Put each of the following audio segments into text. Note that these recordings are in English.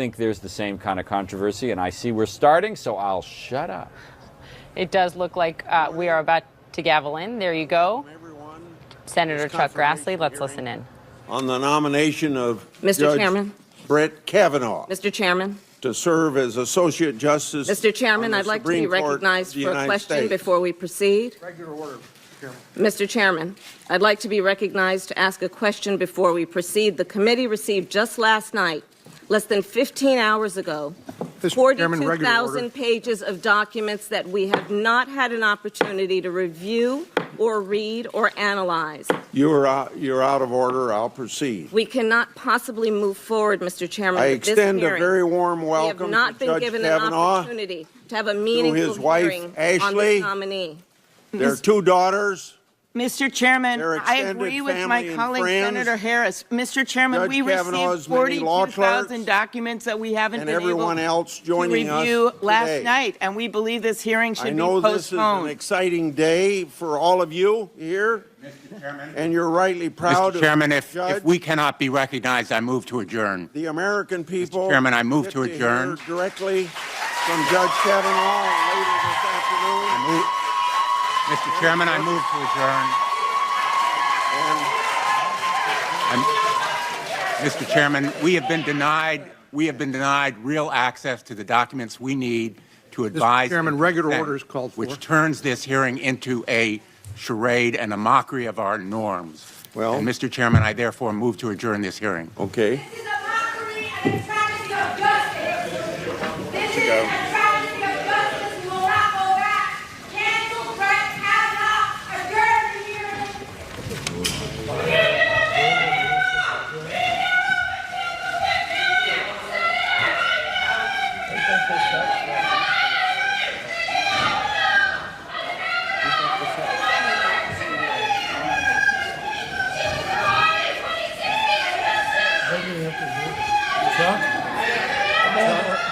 think there's the same kind of controversy, and I see we're starting, so I'll shut up. It does look like we are about to gavel in. There you go. Senator Chuck Grassley, let's listen in. On the nomination of Mr. Chairman. Brett Kavanaugh Mr. Chairman. to serve as Associate Justice. Mr. Chairman, I'd like to be recognized for a question before we proceed. Regular order, Chairman. Mr. Chairman, I'd like to be recognized to ask a question before we proceed. The committee received just last night, less than 15 hours ago, 42,000 pages of documents that we have not had an opportunity to review or read or analyze. You're out of order. I'll proceed. We cannot possibly move forward, Mr. Chairman, I with this extend hearing. a very warm We welcome have not to been Judge given an Kavanaugh, opportunity to have a meaningful his wife, hearing on Ashley. this nominee. Their two daughters. Mr. Chairman, Their I extended agree with family my and colleague, friends. Senator Harris. Mr. Chairman, Judge we Kavanaugh's received many law 42,000 clerks documents that we haven't and been able everyone else to joining us review last today. night, and we believe this hearing should I be know this is an postponed. exciting day for all of you here, Mr. Chairman, and you're rightly proud Mr. Chairman, of if we cannot be recognized, I move to adjourn. the American people. Mr. Chairman, I move get to adjourn. hear directly from Judge Kavanaugh later this afternoon. Mr. Chairman, I move to adjourn. Mr. Chairman, we have been denied real access to the documents we need to advise. Mr. Chairman, regular order is called for. Which turns this hearing into a charade and a mockery of our norms. Well, and Mr. Chairman, I therefore move to adjourn this hearing. okay. This is a mockery and a travesty of justice. This is a travesty of justice. We will not go back. Cancel Brett Kavanaugh. Adjourn the hearing.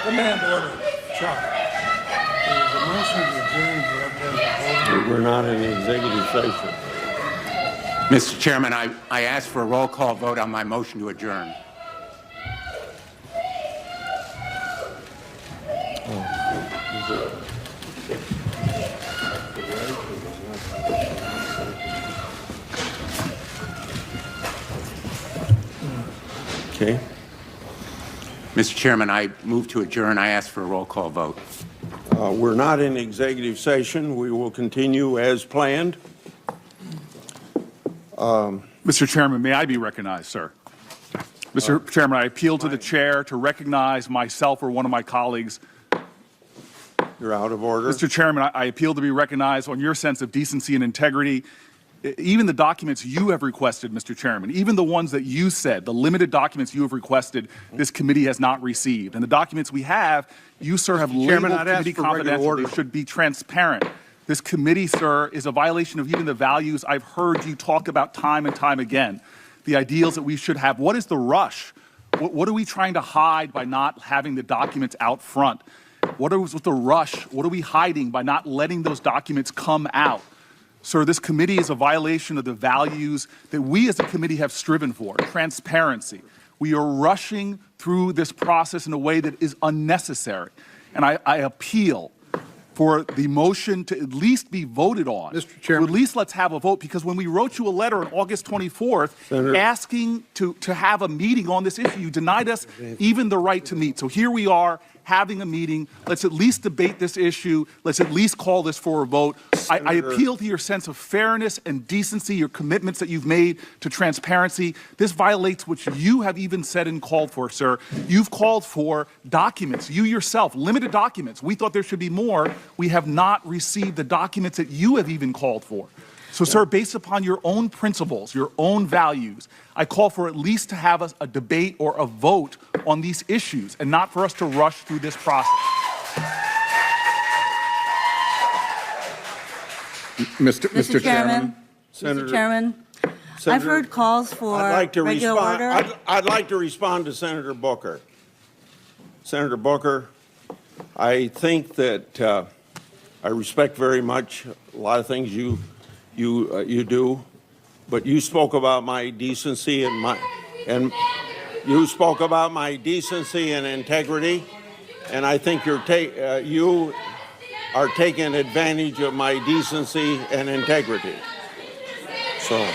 Command order. Chuck. There's a motion to adjourn. We're not in executive session. Mr. Chairman, I ask for a roll call vote on my motion to adjourn. Okay. Mr. Chairman, I move to adjourn. I ask for a roll call vote. We're not in executive session. We will continue as planned. Mr. Chairman, may I be recognized, sir? Mr. Chairman, I appeal to the chair to recognize myself or one of my colleagues. You're out of order. Mr. Chairman, I appeal to be recognized on your sense of decency and integrity. Even the documents you have requested, Mr. Chairman, even the ones that you said, the limited documents you have requested, this committee has not received. And the documents we have, you, sir, have labeled committee confidential. They should be transparent. This committee, sir, is a violation of even the values I've heard you talk about time and time again, the ideals that we should have. What is the rush? What are we trying to hide by not having the documents out front? What is with the rush? What are we hiding by not letting those documents come out? Sir, this committee is a violation of the values that we as a committee have striven for, transparency. We are rushing through this process in a way that is unnecessary. And I appeal for the motion to at least be voted on. Mr. Chairman. At least let's have a vote, because when we wrote you a letter on August 24th Senator. asking to have a meeting on this issue, you denied us even the right to meet. So here we are having a meeting. Let's at least debate this issue. Let's at least call this for a vote. I appeal to your sense of fairness and decency, your commitments that you've made to transparency. This violates what you have even said and called for, sir. You've called for documents, you yourself, limited documents. We thought there should be more. We have not received the documents that you have even called for. So, sir, based upon your own principles, your own values, I call for at least to have a debate or a vote on these issues and not for us to rush through this process. Mr. Chairman. Senator. Mr. Chairman. I've heard calls for regular order. I'd like to respond to Senator Booker. Senator Booker, I think that I respect very much a lot of things you do, but you spoke about my decency and You spoke about my decency and integrity, and I think you are taking advantage of my decency and integrity. So.